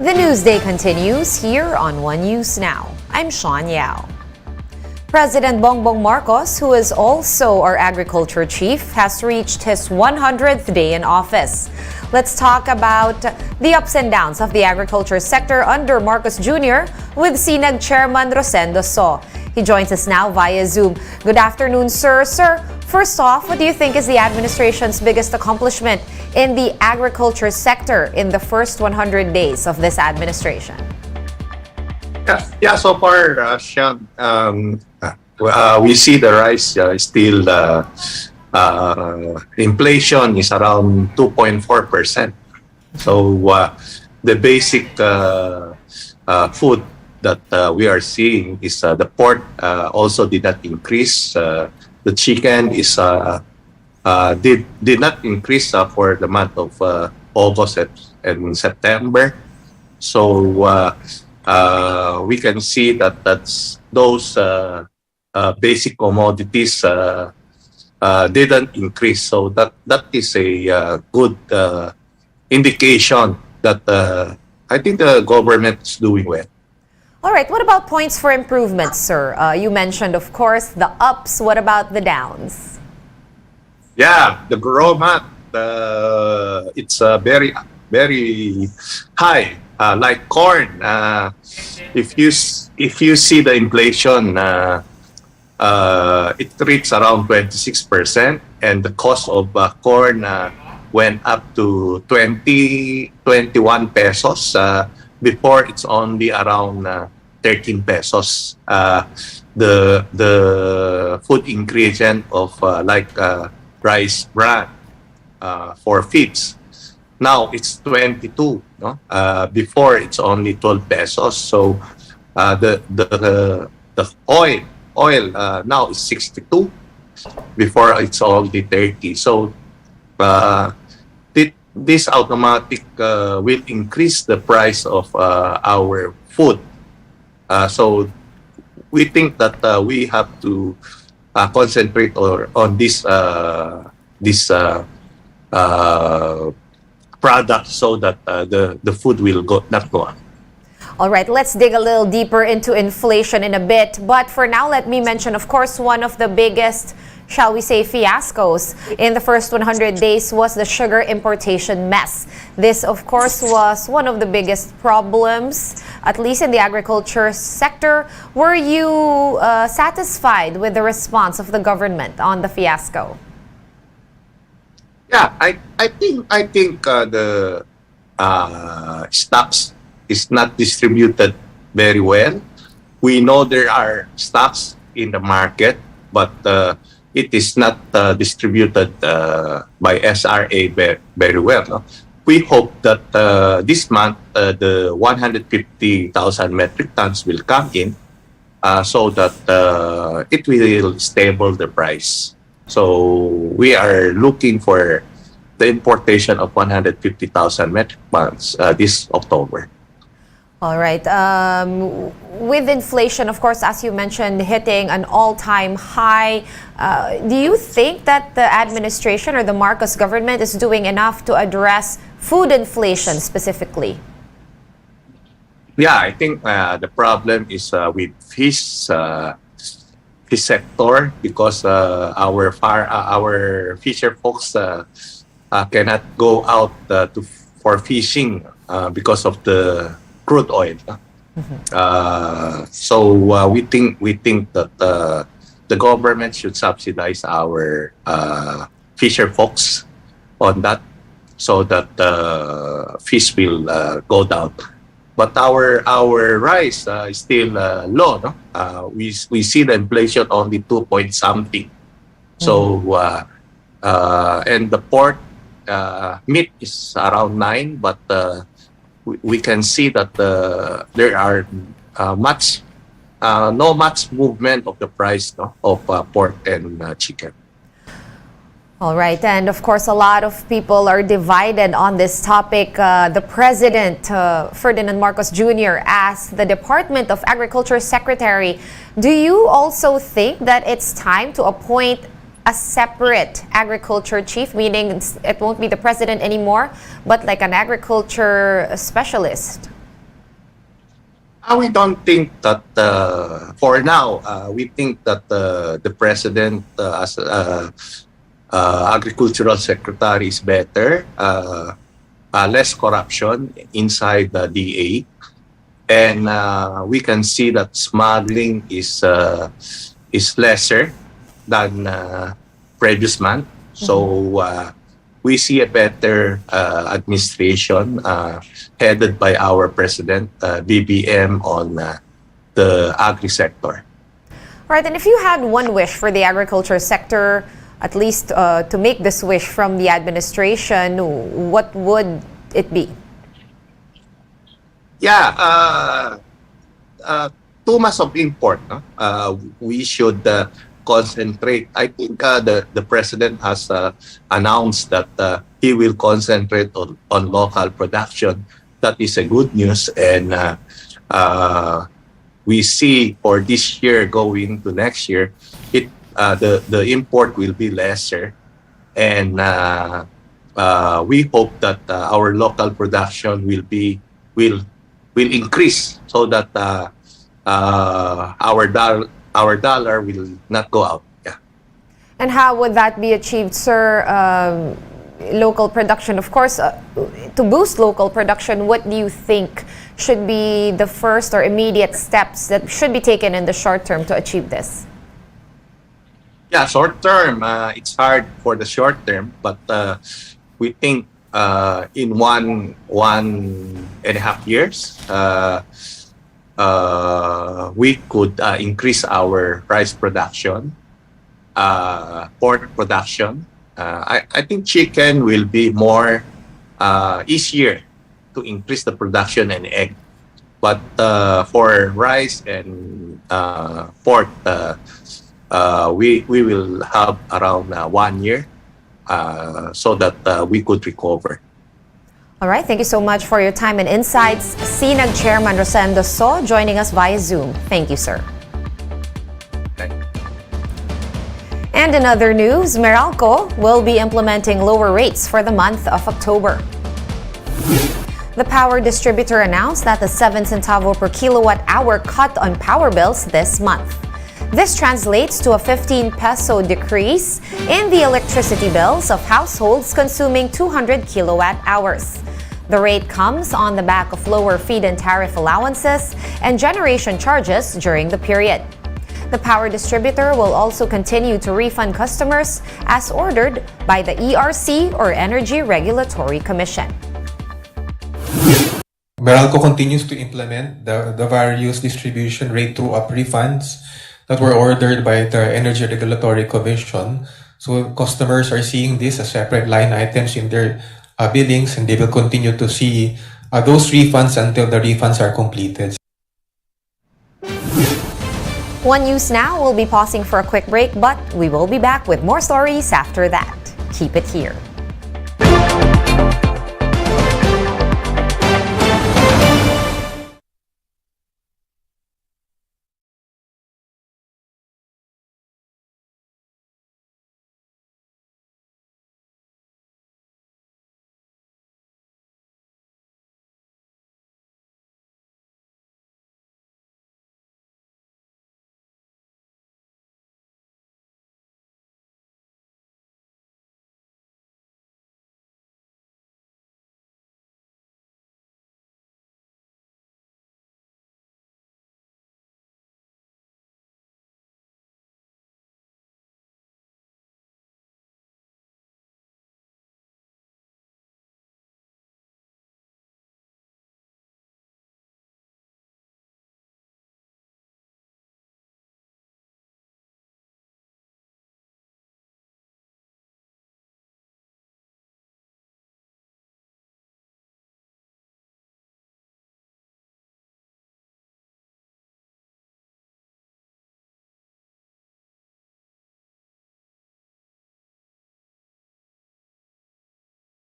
The Newsday continues here on One News Now. I'm Sean Yao. President Bongbong Marcos, who is also our agriculture chief, has reached his 100th day in office. Let's talk about the ups and downs of the agriculture sector under Marcos Jr. with SINAG Chairman Rosendo So. He joins us now via Zoom. Good afternoon, sir. Sir, first off, what do you think is the administration's biggest accomplishment in the agriculture sector in the first 100 days of this administration? So far, Sean, we see the rise still. Inflation is around 2.4%. So the basic food that we are seeing is the pork also did not increase. The chicken is did not increase for the month of August and September. So we can see that those basic commodities didn't increase. So that is a good indication that I think the government is doing well. All right, what about points for improvement, sir? You mentioned, of course, the ups. What about the downs? Yeah, the raw mat, it's very, very high. Like corn, if you see the inflation, it reached around 26%, and the cost of corn went up to 21 pesos. Before, it's only around 13 pesos. The food ingredient of rice bran for feeds, now it's 22. No, before it's only 12 pesos. So the oil now is 62. Before it's only 30. So this automatic will increase the price of our food. So we think that we have to concentrate on this product so that the food will not go up. All right, let's dig a little deeper into inflation in a bit. But for now, let me mention, of course, one of the biggest, shall we say, fiascos in the first 100 days was the sugar importation mess. This, of course, was one of the biggest problems, at least in the agriculture sector. Were you satisfied with the response of the government on the fiasco? Yeah, I think the stocks is not distributed very well. We know there are stocks in the market, but it is not distributed by SRA very well. No? We hope that this month the 150,000 metric tons will come in so that it will stable the price. So we are looking for the importation of 150,000 metric tons this October. All right. With inflation, of course, as you mentioned, hitting an all-time high, do you think that the administration or the Marcos government is doing enough to address food inflation specifically? Yeah, I think the problem is with fish sector, because our fisher folks cannot go out for fishing because of the crude oil. So we think that the government should subsidize our fisher folks on that, so that fish will go down. But our rice is still low. No? We see the inflation only 2 point something. So and the pork meat is around 9, but we can see that there are no much movement of the price of pork and chicken. All right, and of course, a lot of people are divided on this topic. The President, Ferdinand Marcos Jr., asked the Department of Agriculture Secretary, do you also think that it's time to appoint a separate agriculture chief, meaning it won't be the president anymore, but like an agriculture specialist? We don't think that for now. We think that the president, as agricultural secretary, is better. Less corruption inside the DA, and we can see that smuggling is lesser than previous month. So we see a better administration headed by our president, BBM, on the agri sector. All right, and if you had one wish for the agriculture sector, at least to make this wish from the administration, what would it be? Yeah, too much of import. No? We should concentrate. I think the president has announced that he will concentrate on local production. That is a good news, and we see for this year going to next year, the import will be lesser, and we hope that our local production will increase so that our dollar will not go out. Yeah. And how would that be achieved, sir? Local production, of course, to boost local production, what do you think should be the first or immediate steps that should be taken in the short term to achieve this? Yeah, short term, it's hard for the short term, but we think in one and a half years, we could increase our rice production, pork production. I think chicken will be more easier to increase the production and egg. But for rice and pork, we will have around 1 year so that we could recover. All right, thank you so much for your time and insights. SINAG Chairman Rosendo So joining us via Zoom. Thank you, sir. And in other news, Meralco will be implementing lower rates for the month of October. The power distributor announced that the 7 centavo per kilowatt hour cut on power bills this month. This translates to a 15 peso decrease in the electricity bills of households consuming 200 kilowatt hours. The rate comes on the back of lower feed-in tariff allowances and generation charges during the period. The power distributor will also continue to refund customers as ordered by the ERC or Energy Regulatory Commission. Meralco continues to implement the various distribution rate true-up refunds that were ordered by the Energy Regulatory Commission. So customers are seeing this as separate line items in their billings, and they will continue to see those refunds until the refunds are completed. One News Now will be pausing for a quick break, but we will be back with more stories after that. Keep it here.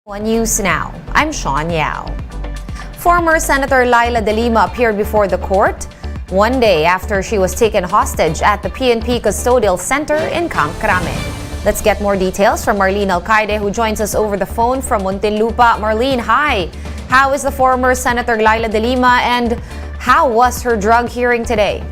One News Now. I'm Sean Yao. Former Senator Laila De Lima appeared before the court one day after she was taken hostage at the PNP Custodial Center in Camp Crame. Let's get more details from Marlene Alcaide, who joins us over the phone from Muntinlupa. Marlene, hi. How is the former Senator Laila De Lima, and How was her drug hearing today?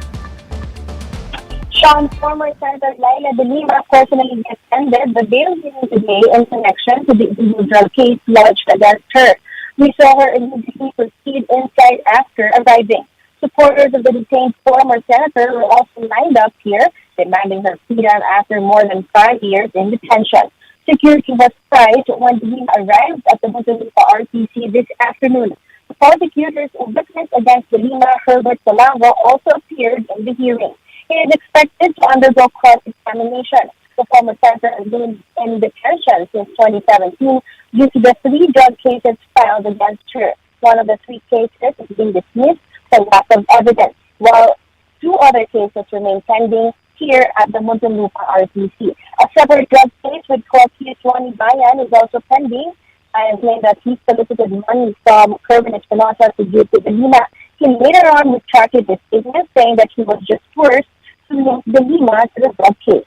Sean, former Senator Laila de Lima personally defended the bail hearing today in connection to the illegal drug case lodged against her. We saw her immediately proceed inside after arriving. Supporters of the detained former senator were also lined up here, demanding her freedom after more than 5 years in detention. Security was tight when de Lima arrived at the Muntinlupa RTC this afternoon. The prosecutor's witness against de Lima, Herbert Salango, also appeared in the hearing. He is expected to undergo cross-examination. The former senator has been in detention since 2017 due to the 3 drug cases filed against her. One of the 3 cases has been dismissed for lack of evidence, while 2 other cases remain pending here at the Muntinlupa RTC. A separate drug case with Corpus Juan Bayan is also pending, and claimed that he solicited money from Kerwin Espinosa to give to de Lima. He later on retracted his statement, saying that he was just forced to link de Lima to the drug case.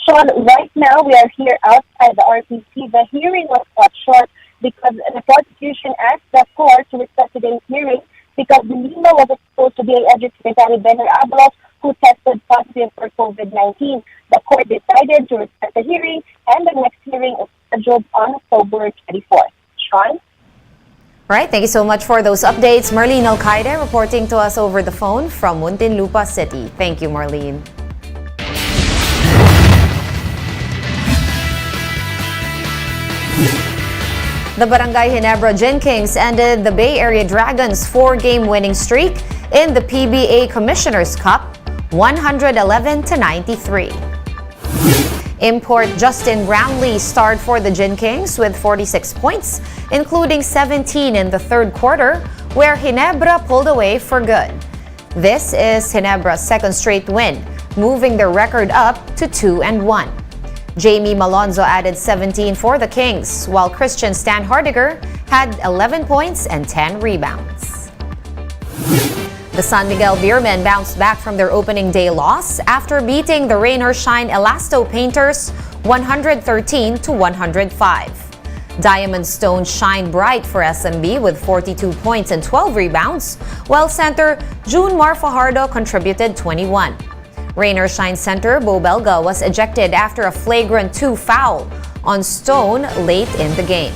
Sean, right now we are here outside the RTC. The hearing was cut short because the prosecution asked the court to request today's hearing because de Lima was exposed to the Edric Secretary Benner Abalos, who tested positive for COVID-19. The court decided to request the hearing, and the next hearing is scheduled on October 24th. Sean? Right, thank you so much for those updates. Marlene Alcaide reporting to us over the phone from Muntinlupa City. Thank you, Marlene. The Barangay Ginebra Gin Kings ended the Bay Area Dragons' 4-game winning streak in the PBA Commissioner's Cup, 111-93. Import Justin Brownlee starred for the Gin Kings with 46 points, including 17 in the third quarter, where Ginebra pulled away for good. This is Ginebra's second straight win, moving their record up to 2-1. Jamie Malonzo added 17 for the Kings, while Christian Stan Hardiger had 11 points and 10 rebounds. The San Miguel Beermen bounced back from their opening day loss after beating the Rain or Shine Elasto Painters 113-105. Diamond Stone shined bright for SMB with 42 points and 12 rebounds, while center June Mar Fajardo contributed 21. Rain or Shine center Bo Belga was ejected after a flagrant 2 foul on Stone late in the game.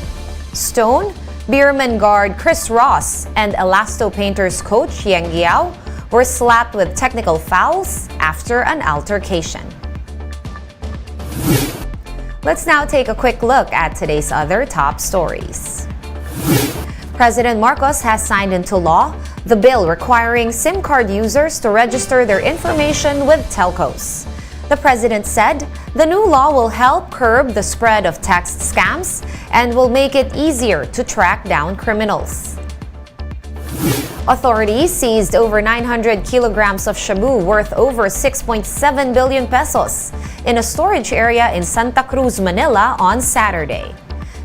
Stone, Beerman guard Chris Ross, and Elasto Painters coach Yang Giao were slapped with technical fouls after an altercation. Let's now take a quick look at today's other top stories. President Marcos has signed into law the bill requiring SIM card users to register their information with telcos. The president said the new law will help curb the spread of text scams and will make it easier to track down criminals. Authorities seized over 900 kilograms of shabu worth over 6.7 billion pesos in a storage area in Santa Cruz, Manila on Saturday.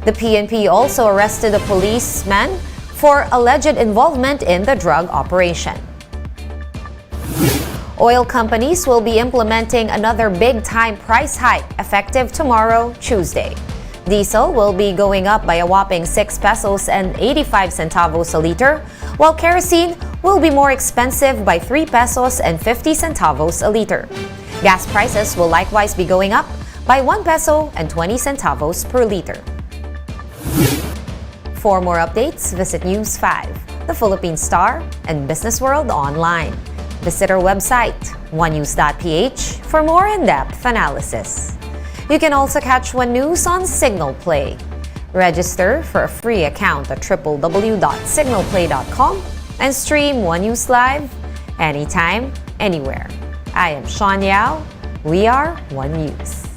The PNP also arrested a policeman for alleged involvement in the drug operation. Oil companies will be implementing another big-time price hike effective tomorrow, Tuesday. Diesel will be going up by a whopping 6 pesos and 85 centavos a liter, while kerosene will be more expensive by 3 pesos and 50 centavos a liter. Gas prices will likewise be going up by 1 peso and 20 centavos per liter. For more updates, visit News 5, The Philippine Star, and Business World online. Visit our website, onenews.ph, for more in-depth analysis. You can also catch One News on Signal Play. Register for a free account at www.signalplay.com and stream One News live anytime, anywhere. I am Sean Yao. We are One News.